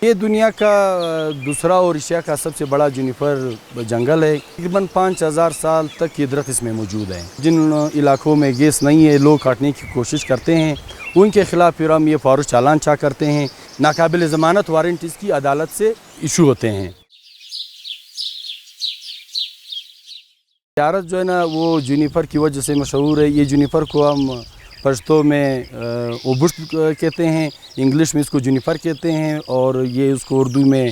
یہ دنیا کا دوسرا اور ایشیا کا سب سے بڑا جونیفر جنگل ہے. تقریباً 5000 سال تک یہ درخت اس میں موجود ہیں. جن علاقوں میں گیس نہیں ہے لوگ کاٹنے کی کوشش کرتے ہیں ان کے خلاف پھر ہم یہ فوری چالان چاہ کرتے ہیں. ناقابل ضمانت وارنٹ اس کی عدالت سے ایشو ہوتے ہیں. زیارت جو ہے نا وہ جونیفر کی وجہ سے مشہور ہے. یہ جونیفر کو ہم پشتو میں اوبشت کہتے ہیں, انگلش میں اس کو جونیفر کہتے ہیں, اور یہ اس کو اردو میں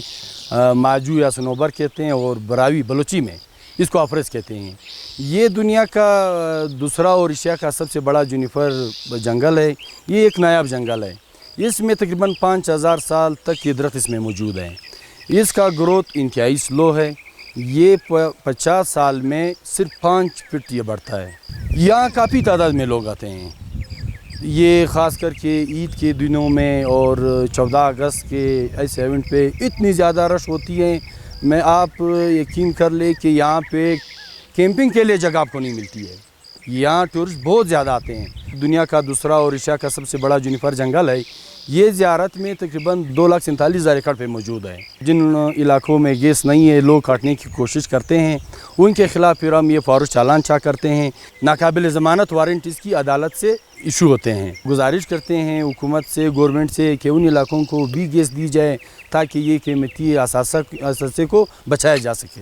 ماجو یا صنوبر کہتے ہیں, اور براوی بلوچی میں اس کو افرز کہتے ہیں. یہ دنیا کا دوسرا اور ایشیا کا سب سے بڑا جونیفر جنگل ہے. یہ ایک نایاب جنگل ہے. اس میں تقریباً 5000 سال تک یہ درخت اس میں موجود ہیں. اس کا گروتھ انتہائی سلو ہے. یہ 50 سال میں صرف 5 فٹ یہ بڑھتا ہے. یہاں کافی تعداد میں لوگ آتے ہیں. یہ خاص کر کے عید کے دنوں میں اور 14 اگست کے ایسے ایونٹ پہ اتنی زیادہ رش ہوتی ہے. میں آپ یقین کر لیں کہ یہاں پہ کیمپنگ کے لیے جگہ آپ کو نہیں ملتی ہے. یہاں ٹورسٹ بہت زیادہ آتے ہیں. دنیا کا دوسرا اور ایشیا کا سب سے بڑا جونیفر جنگل ہے. یہ زیارت میں تقریباً 2,47,000 ایکڑ پہ موجود ہے. جن علاقوں میں گیس نہیں ہے لوگ کاٹنے کی کوشش کرتے ہیں ان کے خلاف پھر ہم یہ فوری چالان چاہ کرتے ہیں. ناقابل ضمانت وارنٹ اس کی عدالت سے ایشو ہوتے ہیں. گزارش کرتے ہیں حکومت سے, گورنمنٹ سے کہ ان علاقوں کو بھی گیس دی جائے تاکہ یہ قیمتی اثاثے کو بچایا جا سکے.